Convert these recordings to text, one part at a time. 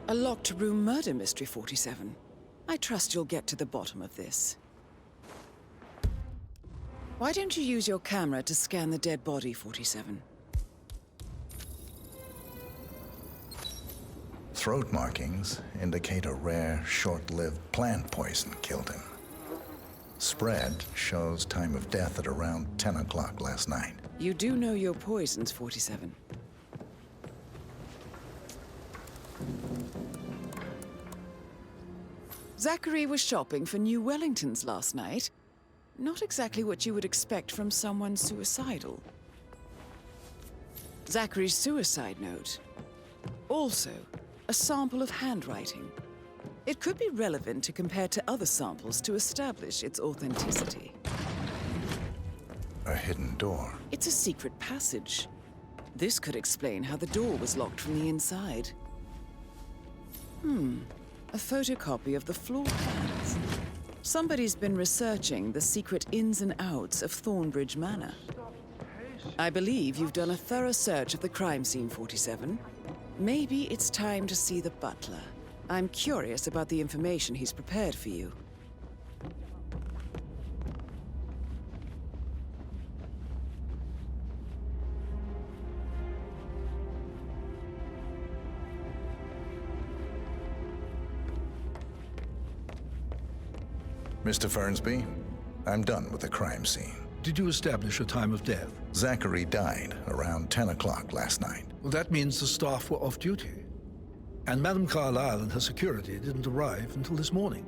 A locked room murder mystery, 47. I trust you'll get to the bottom of this. Why don't you use your camera to scan the dead body, 47? Throat markings indicate a rare, short-lived plant poison killed him. Spread shows time of death at around 10 o'clock last night. You do know your poisons, 47. Zachary was shopping for New Wellingtons last night. Not exactly what you would expect from someone suicidal. Zachary's suicide note. Also, a sample of handwriting. It could be relevant to compare to other samples to establish its authenticity. A hidden door. It's a secret passage. This could explain how the door was locked from the inside. A photocopy of the floor plans. Somebody's been researching the secret ins and outs of Thornbridge Manor. I believe you've done a thorough search of the crime scene, 47. Maybe it's time to see the butler. I'm curious about the information he's prepared for you. Mr. Fernsby, I'm done with the crime scene. Did you establish a time of death? Zachary died around 10 o'clock last night. Well, that means the staff were off duty. And Madame Carlyle and her security didn't arrive until this morning.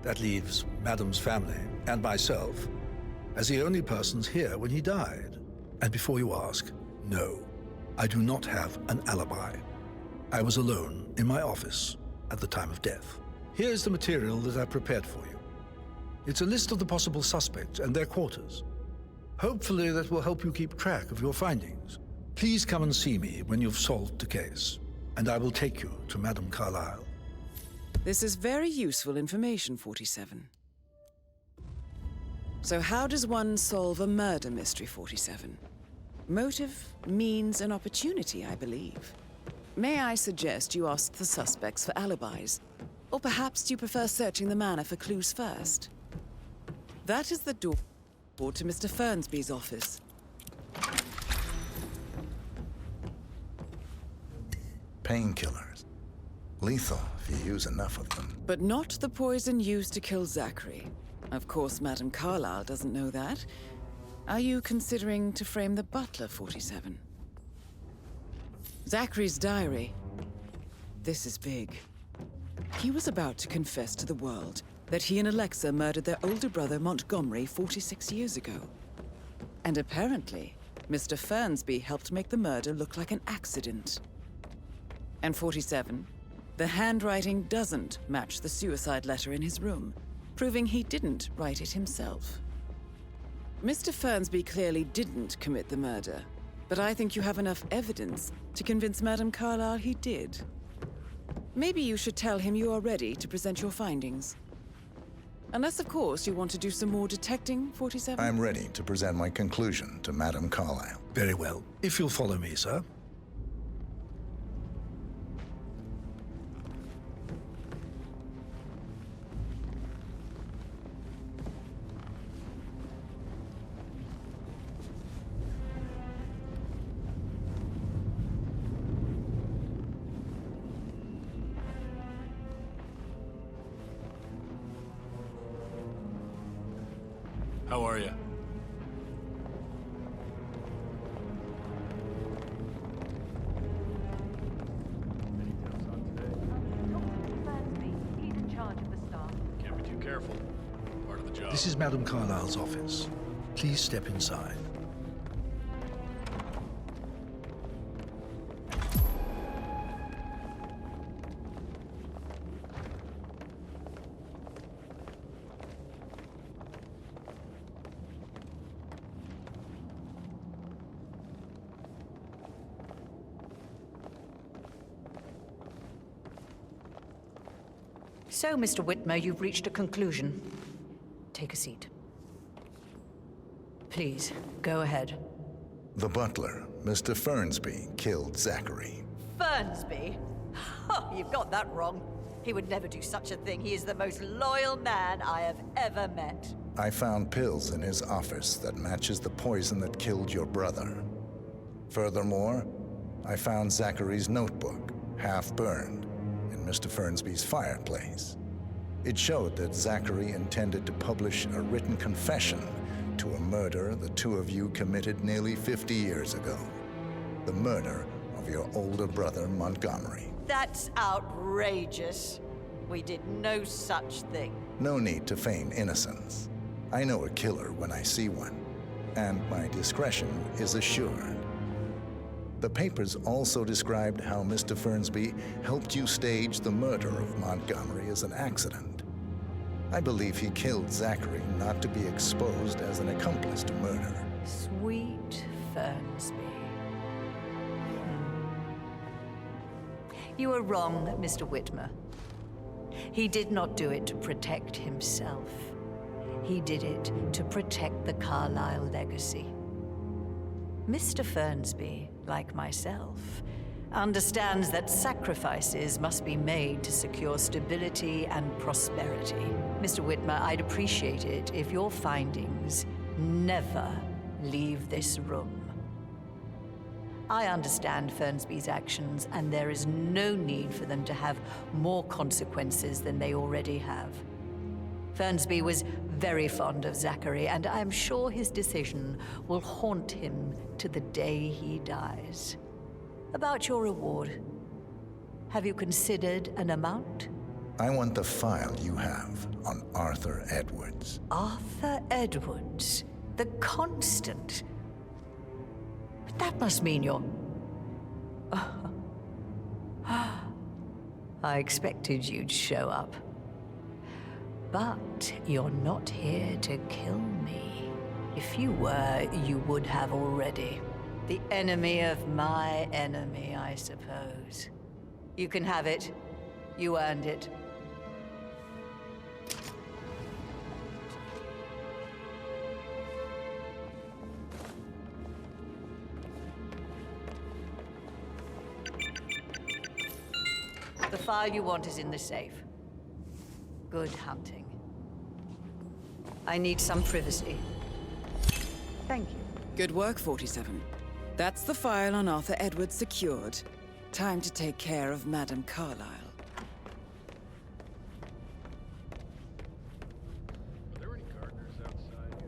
That leaves Madame's family and myself as the only persons here when he died. And before you ask, no, I do not have an alibi. I was alone in my office at the time of death. Here's the material that I prepared for you. It's a list of the possible suspects and their quarters. Hopefully that will help you keep track of your findings. Please come and see me when you've solved the case, and I will take you to Madame Carlyle. This is very useful information, 47. So how does one solve a murder mystery, 47? Motive, means, and opportunity, I believe. May I suggest you ask the suspects for alibis? Or perhaps you prefer searching the manor for clues first? That is the door to Mr. Fernsby's office. Painkillers. Lethal if you use enough of them. But not the poison used to kill Zachary. Of course, Madame Carlyle doesn't know that. Are you considering to frame the butler, 47? Zachary's diary. This is big. He was about to confess to the world that he and Alexa murdered their older brother Montgomery 46 years ago. And apparently, Mr. Fernsby helped make the murder look like an accident. And 47, the handwriting doesn't match the suicide letter in his room, proving he didn't write it himself. Mr. Fernsby clearly didn't commit the murder, but I think you have enough evidence to convince Madame Carlyle he did. Maybe you should tell him you are ready to present your findings. Unless, of course, you want to do some more detecting, 47? I'm ready to present my conclusion to Madame Carlyle. Very well. If you'll follow me, sir. How are you? He's in charge of the staff. Can't be too careful. Part of the job. This is Madame Carlyle's office. Please step inside. So, Mr. Whitmer, you've reached a conclusion. Take a seat. Please, go ahead. The butler, Mr. Fernsby, killed Zachary. Fernsby? Oh, you've got that wrong. He would never do such a thing. He is the most loyal man I have ever met. I found pills in his office that matches the poison that killed your brother. Furthermore, I found Zachary's notebook, half burned, in Mr. Fernsby's fireplace. It showed that Zachary intended to publish a written confession to a murder the two of you committed nearly 50 years ago. The murder of your older brother, Montgomery. That's outrageous. We did no such thing. No need to feign innocence. I know a killer when I see one, and my discretion is assured. The papers also described how Mr. Fernsby helped you stage the murder of Montgomery as an accident. I believe he killed Zachary not to be exposed as an accomplice to murder. Sweet Fernsby. You are wrong, Mr. Whitmer. He did not do it to protect himself. He did it to protect the Carlyle legacy. Mr. Fernsby, like myself, understands that sacrifices must be made to secure stability and prosperity. Mr. Whitmer, I'd appreciate it if your findings never leave this room. I understand Fernsby's actions, and there is no need for them to have more consequences than they already have. Fernsby was very fond of Zachary, and I'm sure his decision will haunt him to the day he dies. About your reward, have you considered an amount? I want the file you have on Arthur Edwards. Arthur Edwards, the Constant. But that must mean you're... I expected you'd show up. But you're not here to kill me. If you were, you would have already. The enemy of my enemy, I suppose. You can have it. You earned it. The file you want is in the safe. Good hunting. I need some privacy. Thank you. Good work, 47. That's the file on Arthur Edwards secured. Time to take care of Madame Carlyle. Are there any gardeners outside?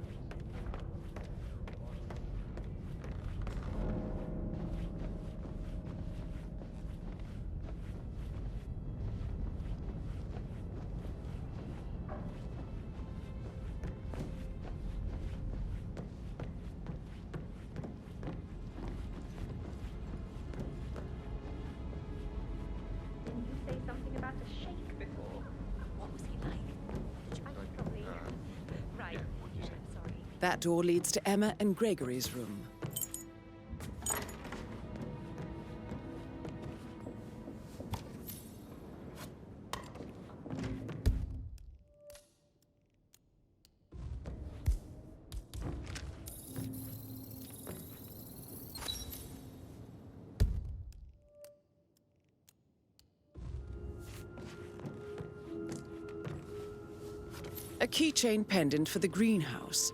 Say something about a shake before. What was he like? I should probably... Right. Sorry. That door leads to Emma and Gregory's room. A keychain pendant for the greenhouse.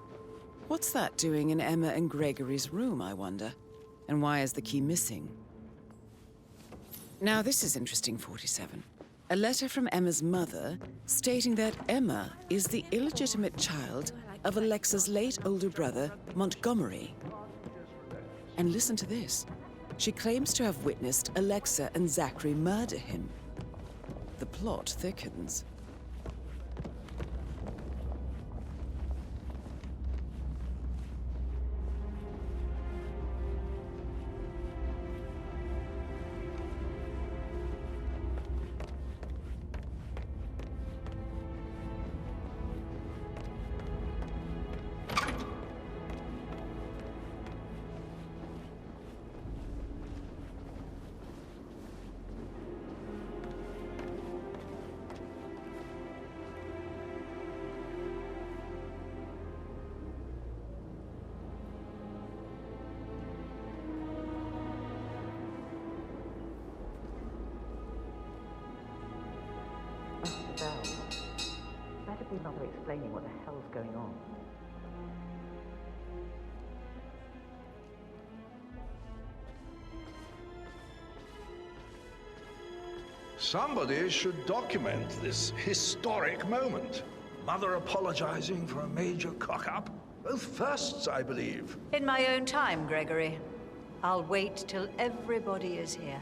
What's that doing in Emma and Gregory's room, I wonder? And why is the key missing? Now this is interesting, 47. A letter from Emma's mother stating that Emma is the illegitimate child of Alexa's late older brother, Montgomery. And listen to this. She claims to have witnessed Alexa and Zachary murder him. The plot thickens. yourself. Better be Mother explaining what the hell's going on. Somebody should document this historic moment. Mother apologizing for a major cock-up. Both firsts, I believe. In my own time, Gregory. I'll wait till everybody is here.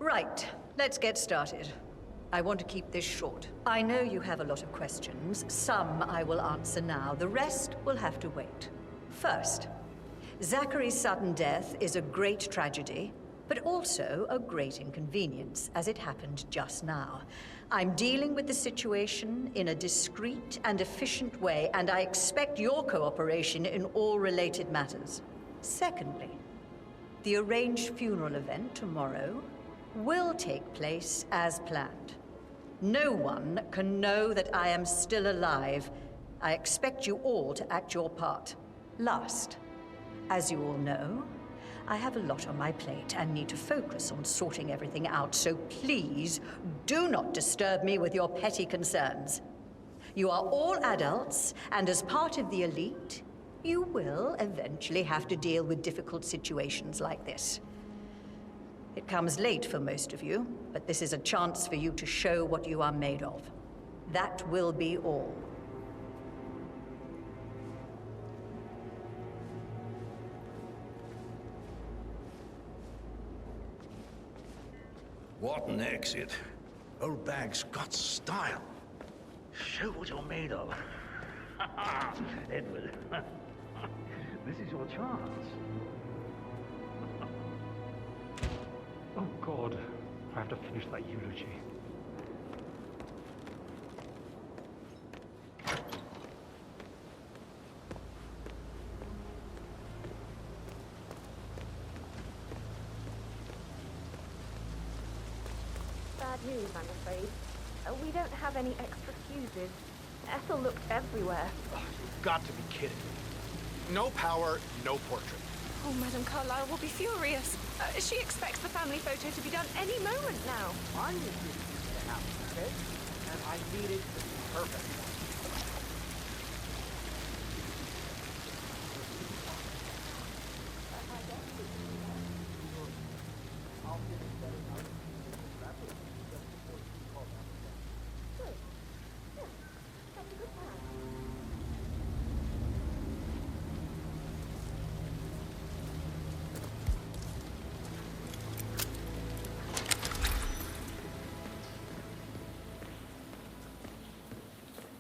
Right, let's get started. I want to keep this short. I know you have a lot of questions. Some I will answer now. The rest will have to wait. First, Zachary's sudden death is a great tragedy, but also a great inconvenience, as it happened just now. I'm dealing with the situation in a discreet and efficient way, and I expect your cooperation in all related matters. Secondly, the arranged funeral event tomorrow will take place as planned. No one can know that I am still alive. I expect you all to act your part. Last, as you all know, I have a lot on my plate and need to focus on sorting everything out, so please do not disturb me with your petty concerns. You are all adults, and as part of the elite, you will eventually have to deal with difficult situations like this. It comes late for most of you, but this is a chance for you to show what you are made of. That will be all. What an exit. Old bag's got style. Show what you're made of. Edward, this is your chance. Oh God, I have to finish that eulogy. Bad news, I'm afraid. We don't have any extra fuses. Ethel looked everywhere. Oh, you've got to be kidding me. No power, no portrait. Oh, Madame Carlyle will be furious. She expects the family photo to be done any moment now. I was used to the house, okay? And I need it to be perfect.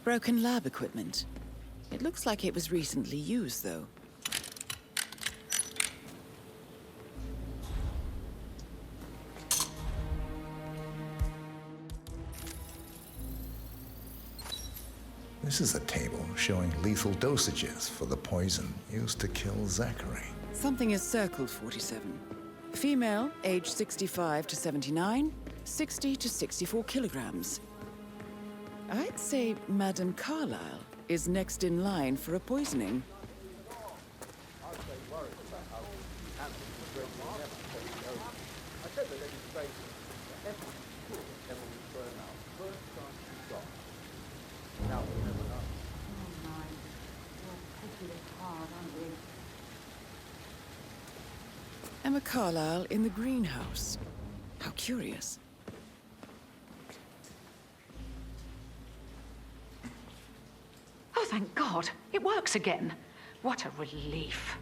Broken lab equipment. It looks like it was recently used, though. This is a table showing lethal dosages for the poison used to kill Zachary. Something is circled 47. Female, age 65 to 79, 60 to 64 kilograms. I'd say Madame Carlyle is next in line for a poisoning. Emma Carlyle in the greenhouse. How curious. Oh, thank God. It works again. What a relief.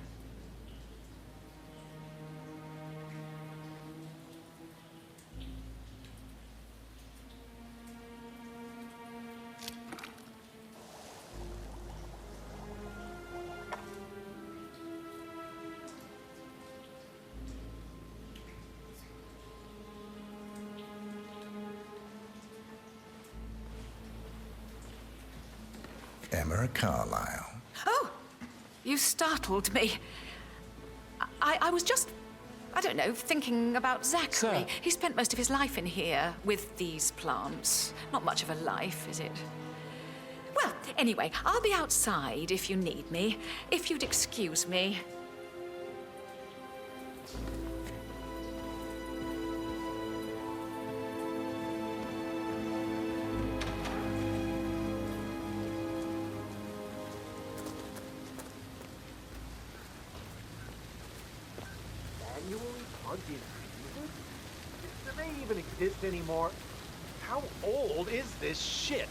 Emma Carlyle. Oh! You startled me. I was just, I don't know, thinking about Zachary. Sir. He spent most of his life in here with these plants. Not much of a life, is it? Well, anyway, I'll be outside if you need me. If you'd excuse me. Do they even exist anymore? How old is this shit?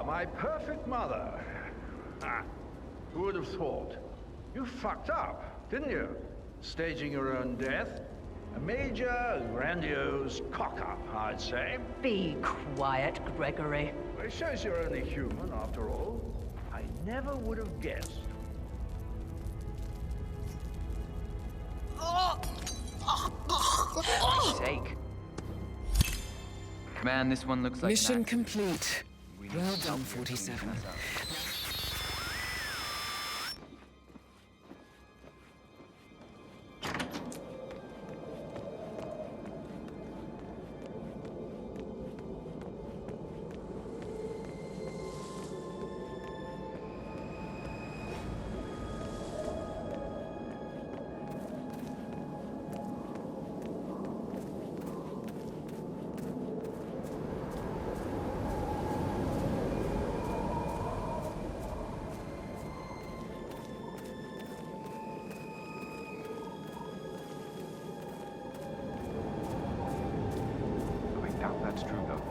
My perfect mother. Ah, who would have thought? You fucked up, didn't you? Staging your own death. A major, grandiose cock-up, I'd say. Be quiet, Gregory. Well, it shows you're only human, after all. I never would have guessed. Sake. Man, this one looks like Mission complete. Well done, 47. That's true, though.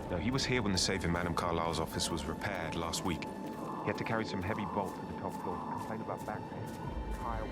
No, he was here when the safe in Madame Carlisle's office was repaired last week. He had to carry some heavy bolt to the top floor to complain about back pain. Kyle.